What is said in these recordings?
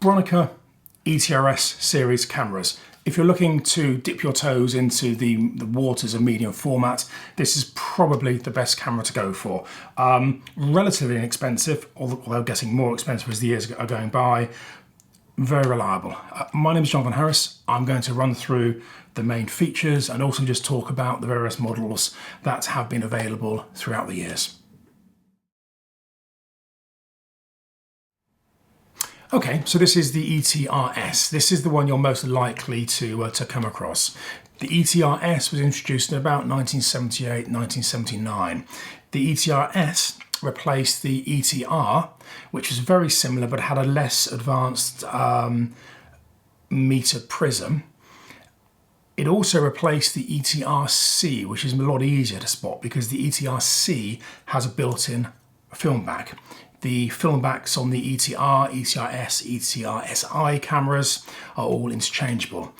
Bronica ETRS series cameras. If you're looking to dip your toes into the waters of medium format, this is probably the best camera to go for. Relatively inexpensive, although getting more expensive as the years are going by. Very reliable. My name is Jonathan Harris. I'm going to run through the main features and also just talk about the various models that have been available throughout the years. Okay, so this is the ETRS. This is the one you're most likely to come across. The ETRS was introduced in about 1978, 1979. The ETRS replaced the ETR, which was very similar but had a less advanced meter prism. It also replaced the ETRC, which is a lot easier to spot because the ETRC has a built-in film back. The film backs on the ETR, ETRS, ETRSI cameras are all interchangeable.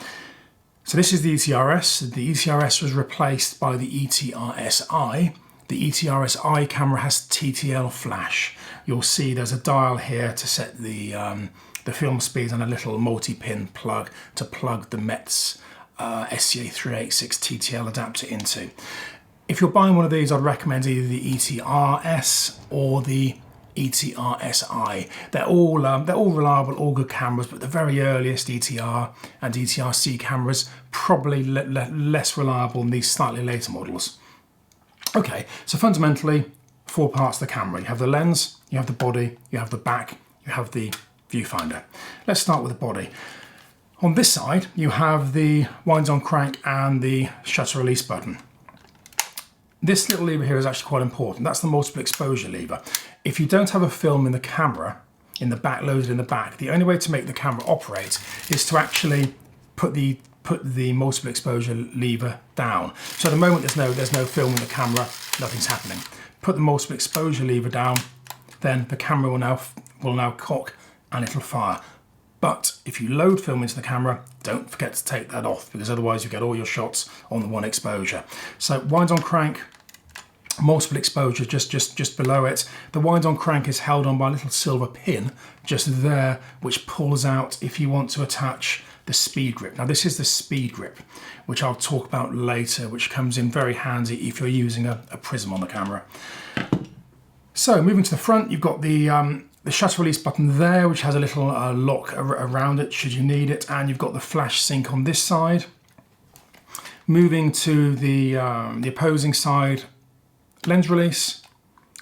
So this is the ETRS. The ETRS was replaced by the ETRSI. The ETRSI camera has TTL flash. You'll see there's a dial here to set the film speed and a little multi-pin plug to plug the METS SCA386 TTL adapter into. If you're buying one of these, I'd recommend either the ETRS or the ETRSI. They're all reliable, all good cameras, but the very earliest ETR and ETRC cameras probably less reliable than these slightly later models. Okay, so fundamentally, four parts of the camera. You have the lens, you have the body, you have the back, you have the viewfinder. Let's start with the body. On this side, you have the wind on crank and the shutter release button. This little lever here is actually quite important. That's the multiple exposure lever. If you don't have a film in the camera, in the back, loaded in the back, the only way to make the camera operate is to actually put the multiple exposure lever down. So at the moment there's no film in the camera, nothing's happening. Put the multiple exposure lever down, then the camera will now cock and it'll fire. But if you load film into the camera, don't forget to take that off because otherwise you get all your shots on the one exposure. So wind on crank, multiple exposure just below it. The wind on crank is held on by a little silver pin just there, which pulls out if you want to attach the speed grip. Now this is the speed grip, which I'll talk about later, which comes in very handy if you're using a prism on the camera. So moving to the front, you've got the shutter release button there, which has a little lock around it should you need it, and you've got the flash sync on this side. Moving to the opposing side, lens release,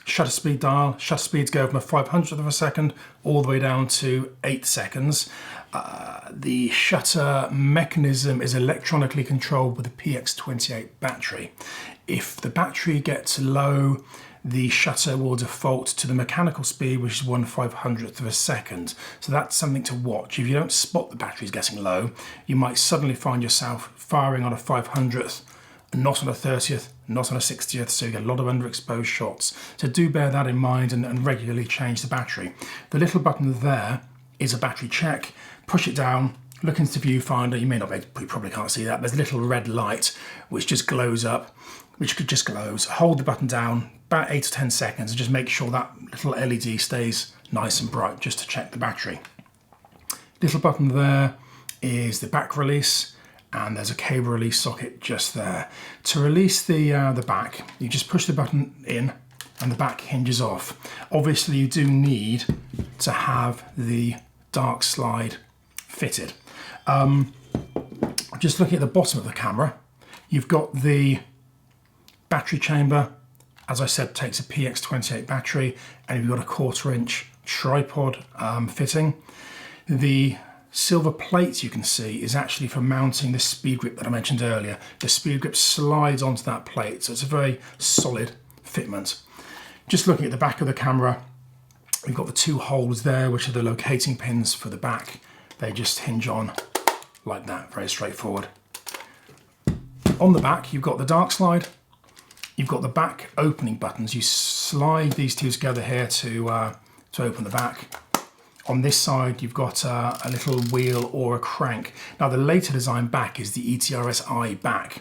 shutter speed dial. Shutter speeds go from a 500th of a second all the way down to 8 seconds. The shutter mechanism is electronically controlled with a PX28 battery. If the battery gets low, the shutter will default to the mechanical speed, which is 1/500th of a second. So that's something to watch. If you don't spot the batteries getting low, you might suddenly find yourself firing on a 500th, not on a 30th, not on a 60th, so you get a lot of underexposed shots. So do bear that in mind and regularly change the battery. The little button there is a battery check. Push it down, look into the viewfinder. You probably can't see that. There's a little red light which just glows up, which just glows. Hold the button down about 8 to 10 seconds and just make sure that little LED stays nice and bright just to check the battery. Little button there is the back release, and there's a cable release socket just there. To release the back, you just push the button in and the back hinges off. Obviously you do need to have the dark slide fitted. Just looking at the bottom of the camera, you've got the battery chamber. As I said, takes a PX28 battery, and you've got a 1/4 inch tripod fitting. The silver plate you can see is actually for mounting the speed grip that I mentioned earlier. The speed grip slides onto that plate, so it's a very solid fitment. Just looking at the back of the camera, we've got the two holes there, which are the locating pins for the back. They just hinge on like that, very straightforward. On the back, you've got the dark slide. You've got the back opening buttons. You slide these two together here to open the back. On this side, you've got a little wheel or a crank. Now, the later design back is the ETRSI back.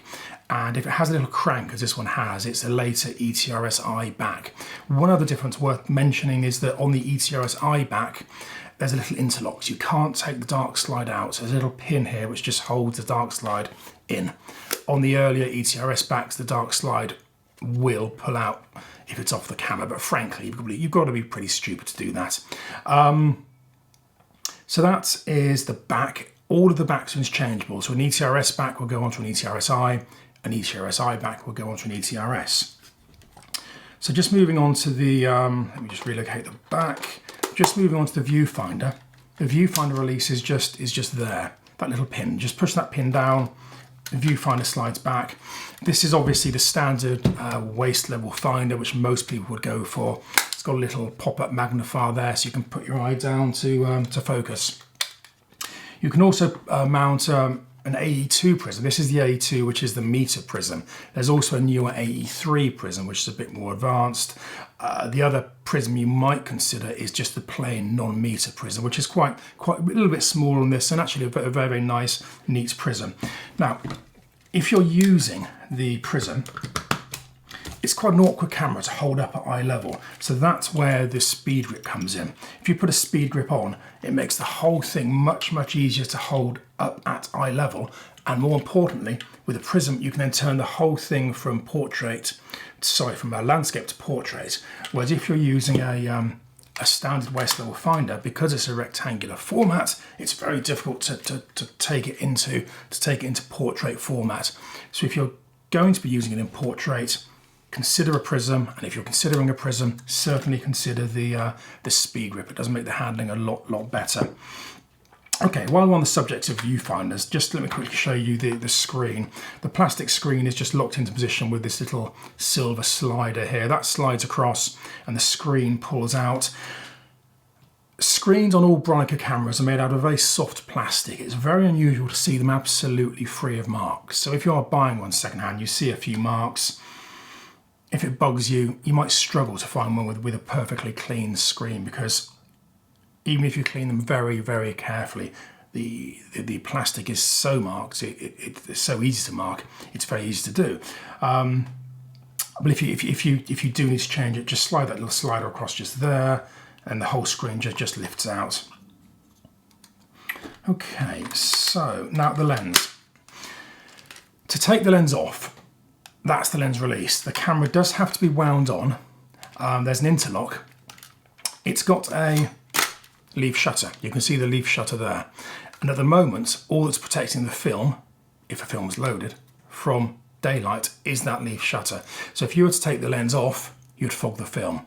And if it has a little crank, as this one has, it's a later ETRSI back. One other difference worth mentioning is that on the ETRSI back, there's a little interlock. So you can't take the dark slide out. So there's a little pin here which just holds the dark slide in. On the earlier ETRS backs, the dark slide will pull out if it's off the camera, but frankly, you've got to be pretty stupid to do that. So that is the back. All of the backs are interchangeable. So an ETRS back will go onto an ETRS-I, an ETRS-I back will go onto an ETRS. So just moving on to the, let me just relocate the back. Just moving on to the viewfinder. The viewfinder release is just there, that little pin. Just push that pin down, the viewfinder slides back. This is obviously the standard waist level finder, which most people would go for. It's got a little pop-up magnifier there, so you can put your eye down to focus. You can also mount an AE2 prism. This is the AE2, which is the meter prism. There's also a newer AE3 prism, which is a bit more advanced. The other prism you might consider is just the plain non-meter prism, which is quite a little bit smaller than this, and actually a very, very nice, neat prism. Now, if you're using the prism, it's quite an awkward camera to hold up at eye level. So that's where the speed grip comes in. If you put a speed grip on, it makes the whole thing much, much easier to hold up at eye level. And more importantly, with a prism, you can then turn the whole thing from from a landscape to portrait. Whereas if you're using a standard waist level finder, because it's a rectangular format, it's very difficult to take it into portrait format. So if you're going to be using it in portrait, consider a prism, and if you're considering a prism, certainly consider the speed grip. It does make the handling a lot better. Okay, while we're on the subject of viewfinders, just let me quickly show you the screen. The plastic screen is just locked into position with this little silver slider here. That slides across and the screen pulls out. Screens on all Bronica cameras are made out of very soft plastic. It's very unusual to see them absolutely free of marks. So if you are buying one secondhand, you see a few marks. If it bugs you, you might struggle to find one with a perfectly clean screen, because even if you clean them very, very carefully, the plastic is so marked, it's so easy to mark, it's very easy to do. But if you do need to change it, just slide that little slider across just there, and the whole screen just lifts out. Okay, so now the lens. To take the lens off, that's the lens release. The camera does have to be wound on. There's an interlock. It's got a leaf shutter. You can see the leaf shutter there. And at the moment, all that's protecting the film, if a film is loaded, from daylight is that leaf shutter. So if you were to take the lens off, you'd fog the film.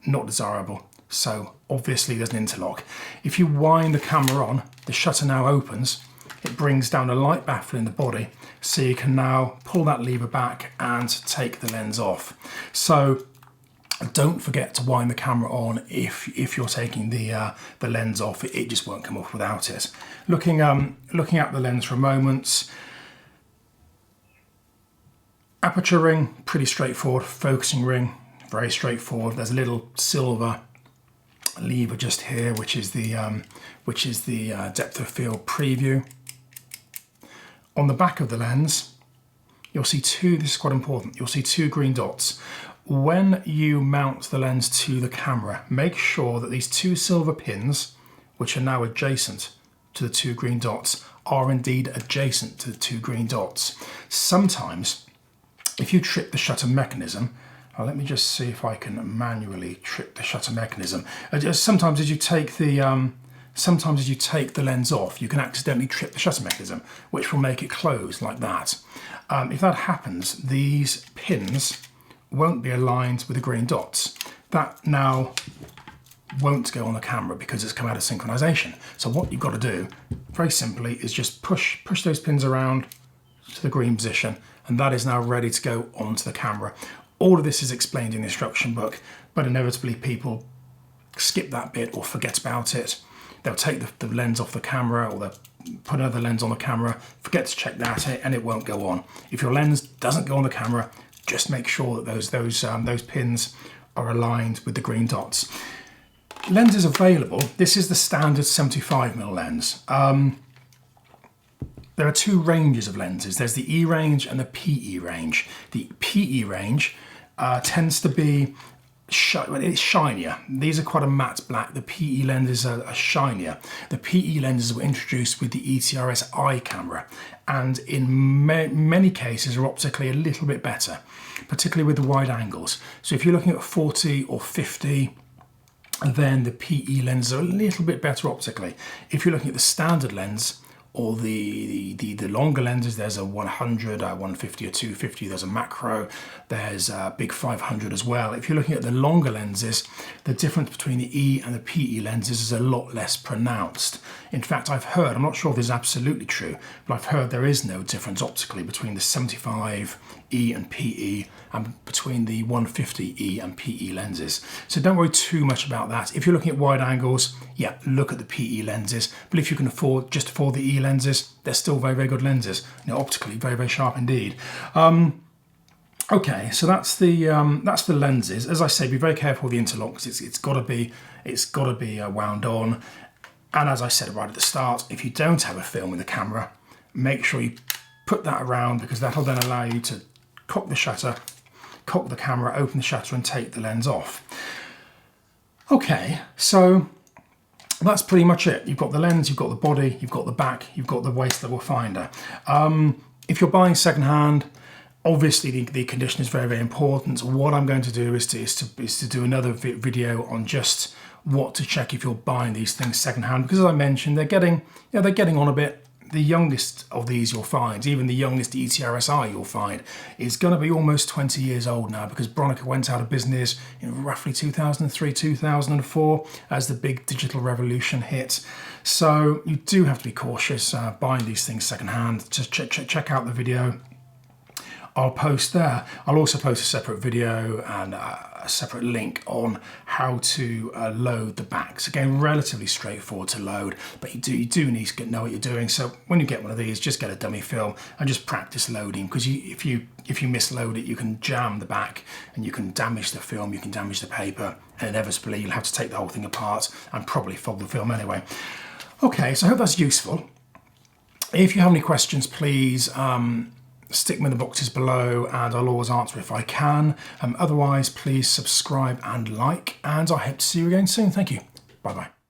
Not desirable. So obviously there's an interlock. If you wind the camera on, the shutter now opens. It brings down a light baffle in the body, so you can now pull that lever back and take the lens off. So don't forget to wind the camera on if you're taking the lens off. It just won't come off without it. Looking at the lens for a moment. Aperture ring, pretty straightforward. Focusing ring, very straightforward. There's a little silver lever just here, which is the depth of field preview. On the back of the lens, you'll see this is quite important, you'll see two green dots. When you mount the lens to the camera, make sure that these two silver pins, which are now adjacent to the two green dots, are indeed adjacent to the two green dots. Sometimes, if you trip the shutter mechanism, let me just see if I can manually trip the shutter mechanism. Sometimes as you take the lens off, you can accidentally trip the shutter mechanism, which will make it close like that. If that happens, these pins won't be aligned with the green dots. That now won't go on the camera because it's come out of synchronization. So what you've got to do, very simply, is just push those pins around to the green position, and that is now ready to go onto the camera. All of this is explained in the instruction book, but inevitably people skip that bit or forget about it. They'll take the lens off the camera, or they'll put another lens on the camera, forget to check that, and it won't go on. If your lens doesn't go on the camera, just make sure that those pins are aligned with the green dots. Lenses available. This is the standard 75mm lens. There are two ranges of lenses. There's the E range and the PE range. The PE range tends to be it's shinier. These are quite a matte black. The PE lenses are shinier. The PE lenses were introduced with the ETRS-I camera, and in many cases are optically a little bit better, particularly with the wide angles. So if you're looking at 40 or 50, then the PE lenses are a little bit better optically. If you're looking at the standard lens, or the longer lenses, there's a 100, 150 or 250, there's a macro, there's a big 500 as well. If you're looking at the longer lenses, the difference between the E and the PE lenses is a lot less pronounced. In fact, I've heard, I'm not sure if this is absolutely true, but I've heard there is no difference optically between the 75 E and PE and between the 150 E and PE lenses. So don't worry too much about that. If you're looking at wide angles, yeah, look at the PE lenses. But if you can afford the E lenses, they're still very, very good lenses. You know, optically, very, very sharp indeed. Okay, so that's the lenses. As I say, be very careful with the interlock because it's got to be wound on. And as I said right at the start, if you don't have a film in the camera, make sure you put that around, because that'll then allow you to cock the shutter, cock the camera, open the shutter and take the lens off. Okay, so that's pretty much it. You've got the lens, you've got the body, you've got the back, you've got the waist level finder. If you're buying secondhand, obviously the condition is very, very important. What I'm going to do is to do another video on just what to check if you're buying these things secondhand, because as I mentioned, they're getting on a bit. The youngest of these you'll find, even the youngest ETRS-I you'll find, is going to be almost 20 years old now, because Bronica went out of business in roughly 2003, 2004 as the big digital revolution hit. So you do have to be cautious buying these things secondhand. Just check out the video I'll post there. I'll also post a separate video and a separate link on how to load the backs. Again, relatively straightforward to load, but you do need to know what you're doing. So when you get one of these, just get a dummy film and just practice loading, because if you misload it, you can jam the back and you can damage the film, you can damage the paper, and inevitably you'll have to take the whole thing apart and probably fold the film anyway. Okay, so I hope that's useful. If you have any questions, please stick them in the boxes below and I'll always answer if I can. Otherwise, please subscribe and like, and I hope to see you again soon. Thank you. Bye-bye.